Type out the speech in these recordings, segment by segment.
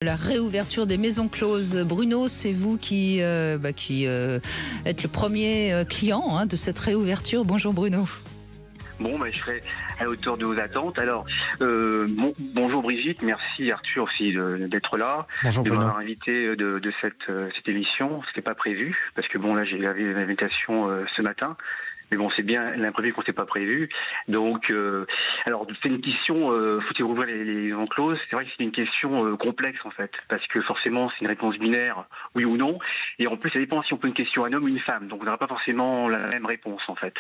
La réouverture des maisons closes. Bruno, c'est vous qui êtes le premier client de cette réouverture. Bonjour Bruno. Bon, je serai à la hauteur de vos attentes. Alors, bonjour Brigitte, merci Arthur aussi d'être là, bonjour, de Bruno. m'avoir invité de cette émission. C'était pas prévu, parce que bon là j'ai eu l'invitation ce matin. Mais bon, c'est bien l'imprévu qu'on s'est pas prévu. Donc, alors c'est une question. Faut-il rouvrir les encloses? C'est vrai que c'est une question complexe en fait, parce que forcément c'est une réponse binaire, oui ou non. Et en plus, ça dépend si on pose une question à un homme ou une femme. Donc, on n'aura pas forcément la même réponse en fait.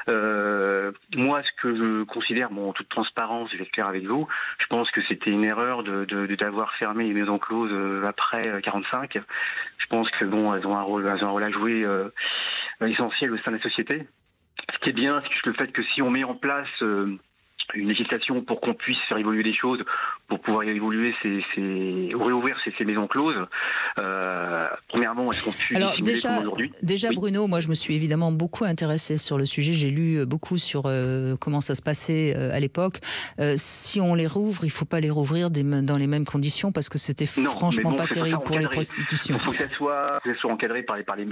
Moi, ce que je considère, en toute transparence, je vais être clair avec vous, je pense que c'était une erreur d'avoir fermé les maisons closes après 45. Je pense que elles ont un rôle à jouer essentiel au sein de la société. Ce qui est bien, c'est le fait que si on met en place une législation pour qu'on puisse faire évoluer les choses, pour pouvoir évoluer réouvrir ces maisons closes. Premièrement, est-ce qu'on peut simuler comme aujourd'hui? Déjà oui. Bruno, moi je me suis évidemment beaucoup intéressée sur le sujet. J'ai lu beaucoup sur comment ça se passait à l'époque. Si on les rouvre, il ne faut pas les rouvrir dans les mêmes conditions parce que c'était franchement pas terrible pour les prostitutions. Il faut que ça soit encadré par des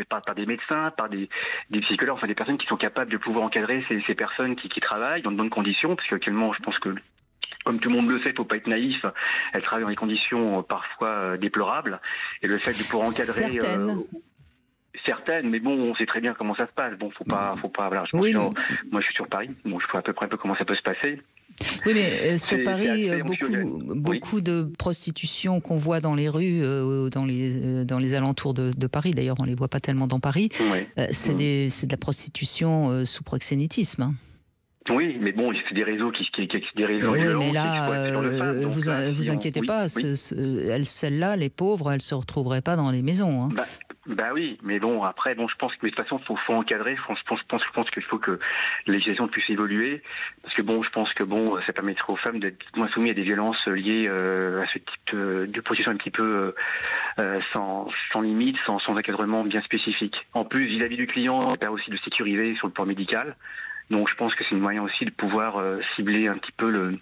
médecins, par des psychologues, enfin des personnes qui sont capables de pouvoir encadrer ces personnes qui travaillent dans de bonnes conditions, parce qu'actuellement, je pense que comme tout le monde le sait, il ne faut pas être naïf. Elles travaillent dans des conditions parfois déplorables. Et le fait de pouvoir encadrer certaines, mais bon, on sait très bien comment ça se passe. Bon, faut pas. Voilà, moi, je suis sur Paris. Bon, je vois à peu près comment ça peut se passer. Oui, mais sur Paris, beaucoup de prostitution qu'on voit dans les rues, dans les alentours de Paris. D'ailleurs, on les voit pas tellement dans Paris. Ouais. C'est de la prostitution sous proxénétisme. Hein. Oui, mais bon, c'est des réseaux des réseaux. Oui, mais là, vous inquiétez pas, celles-là, les pauvres, elles se retrouveraient pas dans les maisons. Hein. Bah oui, mais bon, après, je pense que de toute façon, faut encadrer. Je pense qu'il faut que la législation puisse évoluer, parce que je pense que ça permettrait aux femmes d'être moins soumises à des violences liées à ce type de prostitution un petit peu sans limite, sans encadrement bien spécifique. En plus, vis-à-vis du client, ça permet aussi de sécuriser sur le plan médical. Donc je pense que c'est un moyen aussi de pouvoir cibler un petit peu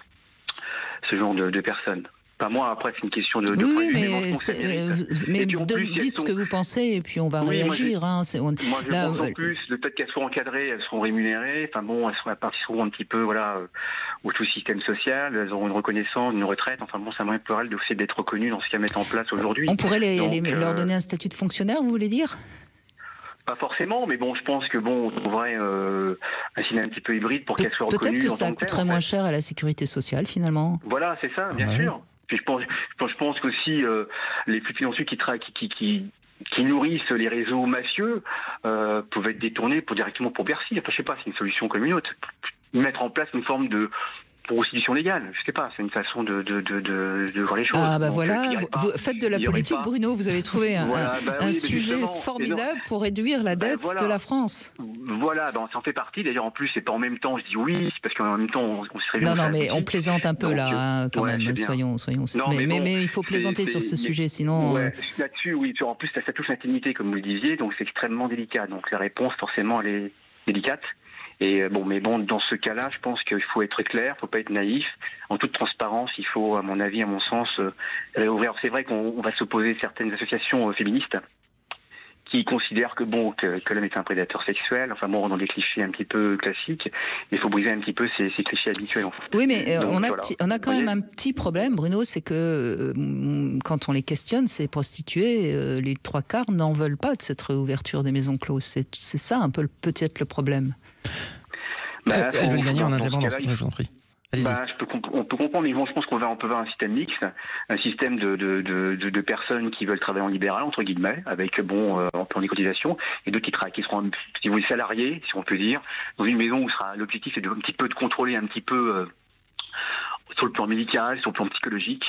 ce genre de personnes. Pas moi, après c'est une question de oui, mais dites ce que vous pensez et puis on va réagir. Moi je pense en plus, le fait qu'elles soient encadrées, elles seront rémunérées, elles participeront un petit peu au tout système social, elles auront une reconnaissance, une retraite, c'est un moyen pour elles aussi d'être reconnues dans ce qu'elles mettent en place aujourd'hui. On pourrait leur donner un statut de fonctionnaire, vous voulez dire? Pas forcément, mais je pense que on trouverait un signe un petit peu hybride pour qu'elle soit reconnue. Peut-être que ça coûterait moins cher à la sécurité sociale finalement. Voilà, c'est ça, bien sûr. Puis je pense qu'aussi les flux financiers qui nourrissent les réseaux mafieux peuvent être détournés directement pour Bercy. Enfin, je sais pas, c'est une solution comme une autre. Mettre en place une forme de prostitution légale, je sais pas, c'est une façon de voir les choses. Ah vous faites de la politique, Bruno, vous avez trouvé un sujet formidable pour réduire la dette de la France. Voilà, ça en fait partie. D'ailleurs, en plus, c'est pas en même temps, je dis oui, c'est parce qu'en même temps, on se réveille. Non, mais on plaisante un peu quand même, soyons. Mais il faut plaisanter sur ce sujet, sinon. Là-dessus, oui. En plus, ça touche l'intimité, comme vous le disiez, donc c'est extrêmement délicat. Donc la réponse, forcément, elle est délicate. Et dans ce cas-là, je pense qu'il faut être clair, il ne faut pas être naïf. En toute transparence, il faut, à mon avis, à mon sens, réouvrir. C'est vrai qu'on va s'opposer à certaines associations féministes qui considèrent que l'homme est un prédateur sexuel. Dans des clichés un petit peu classiques. Il faut briser un petit peu ces clichés habituels. En fait. Oui, mais on a quand même un petit problème, Bruno, c'est que quand on les questionne, ces prostituées, les 3/4 n'en veulent pas de cette réouverture des maisons closes. C'est ça un peu peut-être le problème. Elle veut gagner en indépendance, je vous en prie. On peut comprendre, mais je pense qu'on peut avoir un système mixte, un système de personnes qui veulent travailler en libéral, entre guillemets, avec en plan des cotisations, et d'autres qui seront, si vous voulez, salariés, si on peut dire, dans une maison où l'objectif est un petit peu de contrôler un petit peu sur le plan médical, sur le plan psychologique,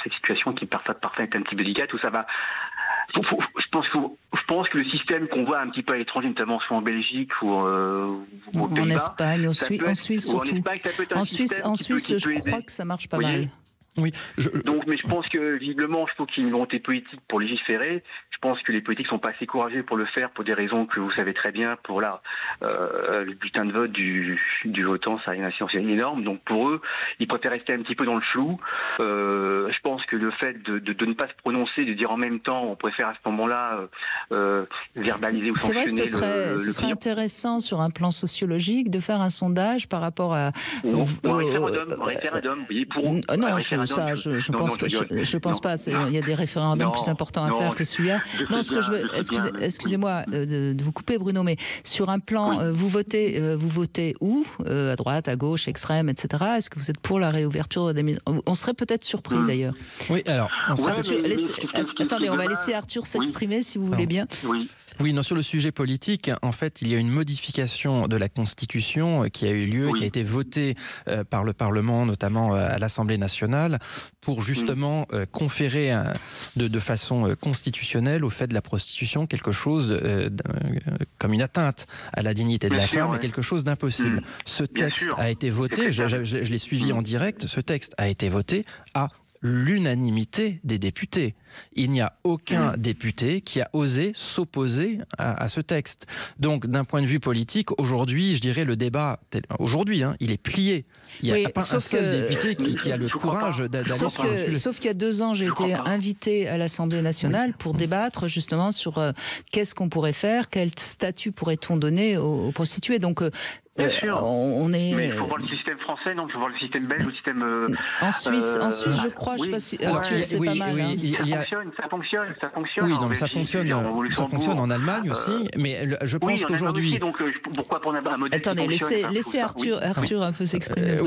cette situation qui parfois est un petit peu délicate, où ça va. Je pense que le système qu'on voit un petit peu à l'étranger, notamment soit en Belgique ou aux Pays-Bas, en Espagne, en Suisse surtout. En Suisse, je crois que ça marche pas mal. Oui. Donc, mais je pense que visiblement, il faut qu'il y ait une volonté politique pour légiférer. Je pense que les politiques sont pas assez courageux pour le faire pour des raisons que vous savez très bien. Pour le bulletin de vote du votant, ça a une incidence énorme. Donc pour eux, ils préfèrent rester un petit peu dans le flou. Je pense que le fait de ne pas se prononcer, de dire en même temps, on préfère à ce moment-là verbaliser ou sanctionner. C'est vrai que ce serait intéressant sur un plan sociologique de faire un sondage par rapport à référendum. Je pense pas. Il y a des référendums plus importants à faire que celui-là. Non, ce que je veux, excusez-moi de vous couper, Bruno, mais sur un plan, vous votez où, à droite, à gauche, extrême, etc. Est-ce que vous êtes pour la réouverture des maisons? On serait peut-être surpris d'ailleurs. Oui, alors. Attendez, on va laisser Arthur s'exprimer si vous voulez bien. Oui, non, sur le sujet politique, en fait, il y a une modification de la Constitution qui a eu lieu, qui a été votée par le Parlement, notamment à l'Assemblée nationale, pour justement conférer de façon constitutionnelle au fait de la prostitution quelque chose comme une atteinte à la dignité de la femme et quelque chose d'impossible. Ce texte a été voté, je l'ai suivi en direct, ce texte a été voté à l'unanimité des députés. Il n'y a aucun député qui a osé s'opposer à ce texte. Donc, d'un point de vue politique, aujourd'hui, je dirais le débat, aujourd'hui, il est plié. Il n'y a pas un seul député qui a le courage d'aller sur le sujet. Sauf qu'il y a 2 ans, j'ai été invité à l'Assemblée nationale pour débattre justement sur qu'est-ce qu'on pourrait faire, quel statut pourrait-on donner aux prostituées. Donc, bien sûr. Mais il faut voir le système français, non? Il faut voir le système belge, le système... En Suisse, je crois, je ne sais pas si... Arthur, c'est pas mal. Ça fonctionne. Oui, non, mais ça fonctionne en Allemagne aussi, mais je pense qu'aujourd'hui... Donc pourquoi prendre un modèle? Attendez, laissez Arthur un peu s'exprimer.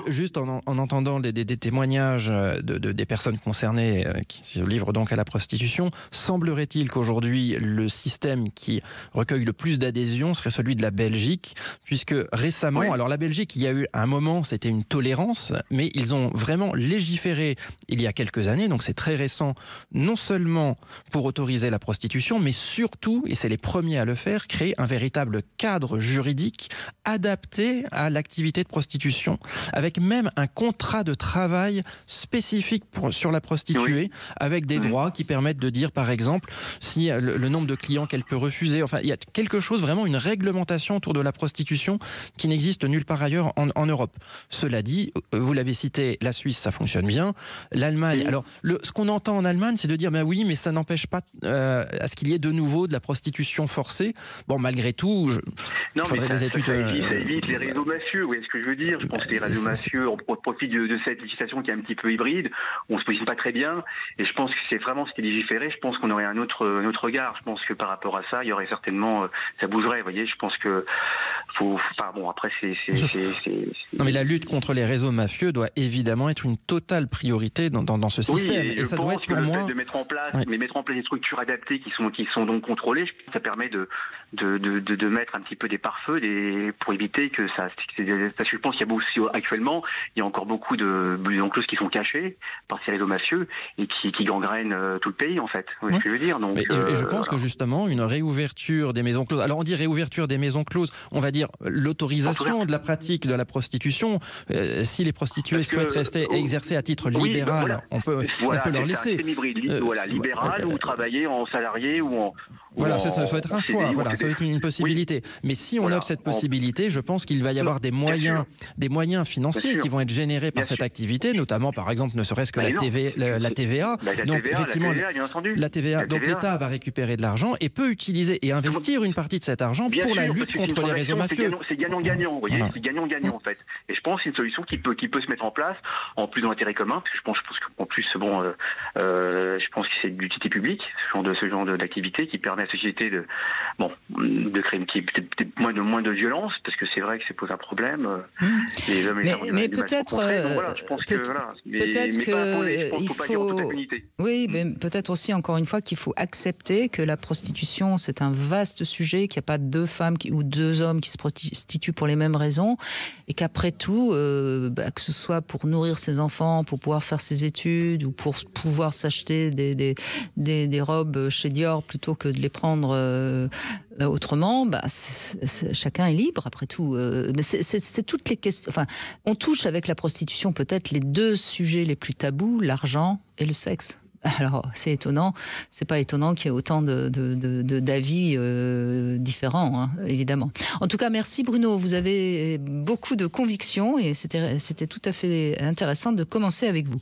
Juste en entendant des témoignages des personnes concernées qui se livrent donc à la prostitution, semblerait-il qu'aujourd'hui, le système qui recueille le plus d'adhésion serait celui de la Belgique, puisque récemment, alors la Belgique, il y a eu un moment, c'était une tolérance, mais ils ont vraiment légiféré il y a quelques années, donc c'est très récent, non seulement pour autoriser la prostitution, mais surtout, et c'est les premiers à le faire, créer un véritable cadre juridique adapté à l'activité de prostitution, avec même un contrat de travail spécifique sur la prostituée, avec des droits qui permettent de dire, par exemple, si le nombre de clients qu'elle peut refuser. Enfin, il y a quelque chose, vraiment une réglementation autour de la prostitution qui n'existe nulle part ailleurs en Europe. Cela dit, vous l'avez cité, la Suisse, ça fonctionne bien. L'Allemagne, alors ce qu'on entend en Allemagne, c'est de dire, ben oui, mais ça n'empêche pas à ce qu'il y ait de nouveau de la prostitution forcée. Bon, malgré tout, il faudrait des études... Ça évite les réseaux mafieux, vous voyez ce que je veux dire? Je pense que les réseaux mafieux, on profite de cette législation qui est un petit peu hybride, on se positionne pas très bien, et je pense que c'est vraiment ce qui est légiféré, je pense qu'on aurait un autre regard. Je pense que par rapport à ça, il y aurait certainement... ça bougerait, vous voyez, je pense que... après, Non, mais la lutte contre les réseaux mafieux doit évidemment être une totale priorité dans ce système. Et ça doit être pour moi... de mettre en place des structures adaptées qui sont donc contrôlées, ça permet de mettre un petit peu des pare-feux pour éviter que ça... Parce que je pense qu'il y a aussi, actuellement, il y a encore beaucoup de maisons closes qui sont cachées par ces réseaux mafieux et qui gangrènent tout le pays, en fait. Vous voyez ce que je veux dire? Donc, et je pense que justement, une réouverture des maisons closes... Alors, on dit réouverture des maisons closes, on va dire l'autorisation de la pratique de la prostitution. Si les prostituées souhaitent rester exercer à titre libéral, on peut leur laisser. Libéral ou travailler en salarié ou en... Voilà, ça va être un choix, ça va être une possibilité. Mais si on offre cette possibilité, je pense qu'il va y avoir des moyens financiers qui vont être générés par cette activité, notamment par exemple, ne serait-ce que la TVA. Donc effectivement, la TVA, donc l'État va récupérer de l'argent et peut utiliser et investir une partie de cet argent pour la lutte contre les réseaux mafieux. C'est gagnant-gagnant, vous voyez, c'est gagnant-gagnant en fait. Et je pense que c'est une solution qui peut se mettre en place, en plus de l'intérêt commun, parce que je pense qu'en plus, je pense que c'est de l'utilité publique, ce genre d'activité qui permet à la société de créer peut-être moins de violence, parce que c'est vrai que ça pose un problème. Les hommes et les femmes mais peut-être mais peut-être aussi encore une fois qu'il faut accepter que la prostitution c'est un vaste sujet, qu'il n'y a pas 2 femmes ou 2 hommes qui se prostituent pour les mêmes raisons, et qu'après tout, que ce soit pour nourrir ses enfants, pour pouvoir faire ses études ou pour pouvoir s'acheter des robes chez Dior plutôt que de les prendre autrement, chacun est libre après tout. Mais c'est toutes les questions. Enfin, on touche avec la prostitution peut-être les deux sujets les plus tabous, l'argent et le sexe. Alors, c'est étonnant, c'est pas étonnant qu'il y ait autant d'avis différents, hein, évidemment. En tout cas, merci Bruno, vous avez beaucoup de convictions et c'était tout à fait intéressant de commencer avec vous.